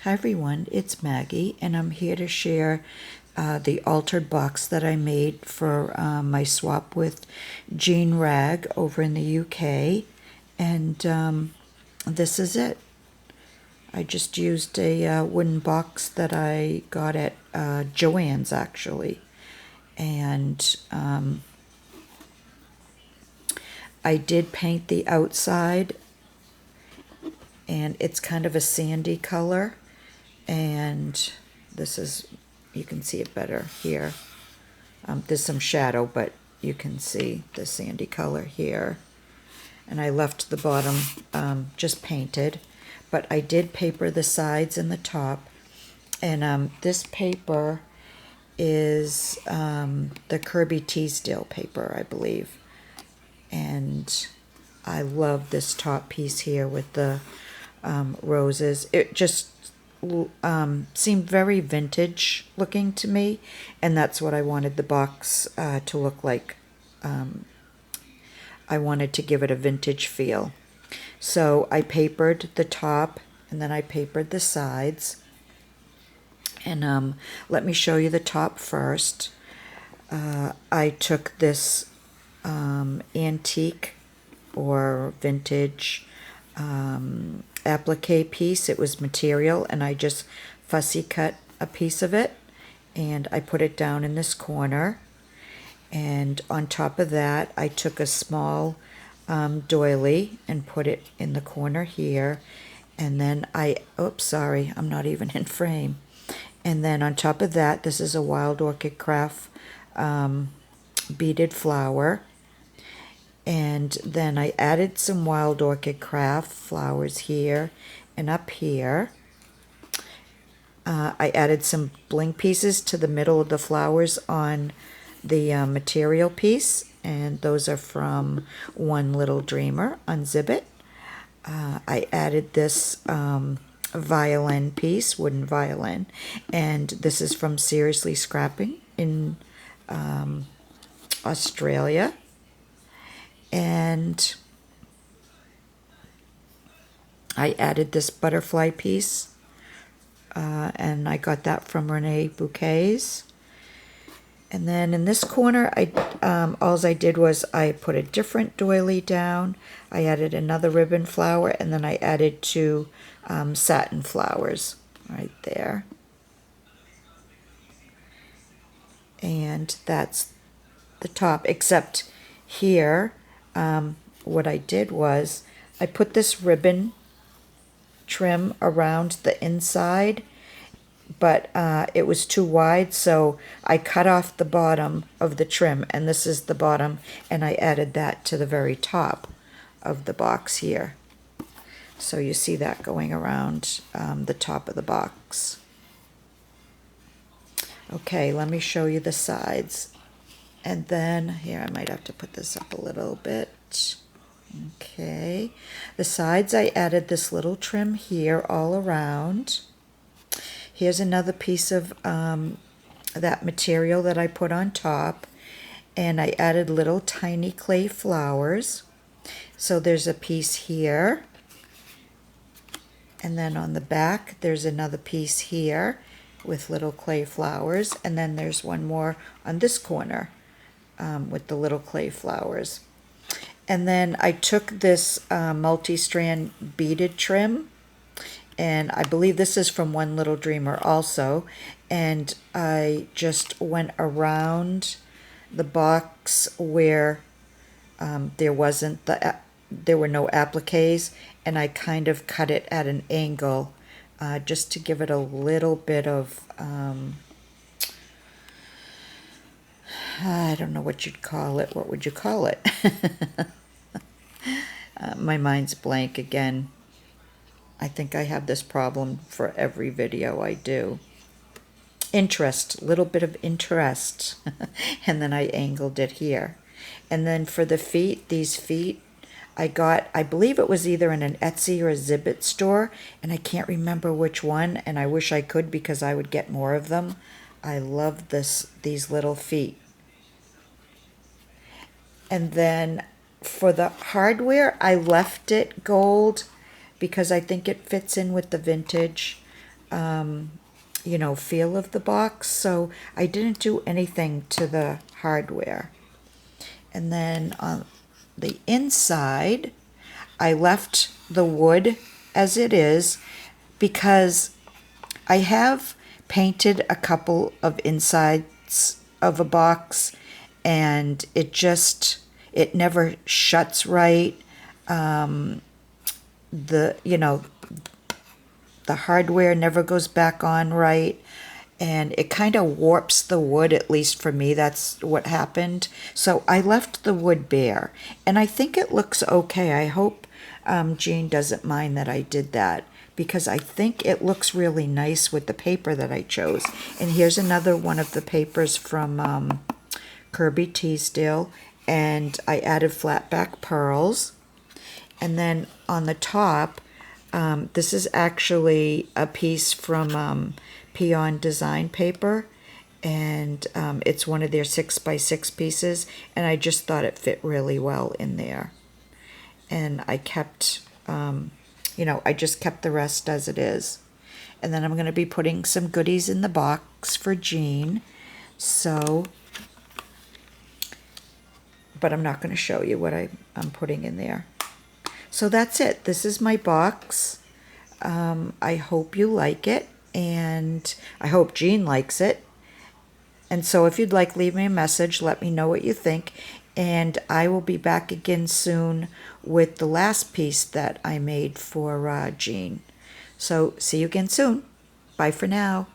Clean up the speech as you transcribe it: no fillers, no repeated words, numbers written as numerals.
Hi everyone, it's Maggie, and I'm here to share the altered box that I made for my swap with Jean Wragg over in the UK, and this is it. I just used a wooden box that I got at Joann's actually, and I did paint the outside, and it's kind of a sandy color. And this is, you can see it better here. There's some shadow, but you can see the sandy color here. And I left the bottom just painted, but I did paper the sides and the top. And this paper is the Kirby Teasdale paper, I believe. And I love this top piece here with the roses. It just seemed very vintage looking to me, and that's what I wanted the box to look like. I wanted to give it a vintage feel. So I papered the top, and then I papered the sides. And let me show you the top first. I took this antique or vintage applique piece. It was material, and I just fussy cut a piece of it, and I put it down in this corner. And on top of that, I took a small doily and put it in the corner here. And then oops, sorry, I'm not even in frame. And then on top of that, this is a Wild Orchid Craft beaded flower. And then I added some Wild Orchid Craft flowers here and up here. I added some bling pieces to the middle of the flowers on the material piece, and those are from One Little Dreamer, Unzip It. I added this violin piece, wooden violin, and this is from Seriously Scrapping in Australia. And I added this butterfly piece, and I got that from Renee Bouquets. And then in this corner, all I did was I put a different doily down. I added another ribbon flower, and then I added two satin flowers right there. And that's the top, except here, what I did was I put this ribbon trim around the inside, but it was too wide, so I cut off the bottom of the trim, and this is the bottom, and I added that to the very top of the box here. So you see that going around the top of the box. Okay, let me show you the sides. And then, here, I might have to put this up a little bit. Okay, the sides, I added this little trim here all around. Here's another piece of that material that I put on top, and I added little tiny clay flowers. So there's a piece here, and then on the back there's another piece here with little clay flowers, and then there's one more on this corner with the little clay flowers. And then I took this multi-strand beaded trim, and I believe this is from One Little Dreamer also, and I just went around the box where there were no appliques, and I kind of cut it at an angle just to give it a little bit of I don't know what you'd call it. What would you call it? My mind's blank again. I think I have this problem for every video I do. Interest, little bit of interest. And then I angled it here. And then for the feet, these feet, I believe it was either in an Etsy or a Zibbit store, and I can't remember which one, and I wish I could because I would get more of them. I love these little feet. And then for the hardware, I left it gold because I think it fits in with the vintage feel of the box, so I didn't do anything to the hardware. And then on the inside, I left the wood as it is because I have painted a couple of insides of a box and it never shuts right. The hardware never goes back on right, and it kind of warps the wood. At least for me, that's what happened. So I left the wood bare, and I think it looks okay. I hope Jean doesn't mind that I did that, because I think it looks really nice with the paper that I chose. And here's another one of the papers from Kirby Teasdale, and I added flat back pearls. And then on the top, this is actually a piece from Peon Design Paper, and it's one of their 6x6 pieces, and I just thought it fit really well in there. And I kept, I just kept the rest as it is. And then I'm going to be putting some goodies in the box for Jean. So, but I'm not going to show you what I'm putting in there. So that's it. This is my box. I hope you like it, and I hope Jean likes it. And so if you'd like, leave me a message. Let me know what you think. And I will be back again soon with the last piece that I made for Jean. So see you again soon. Bye for now.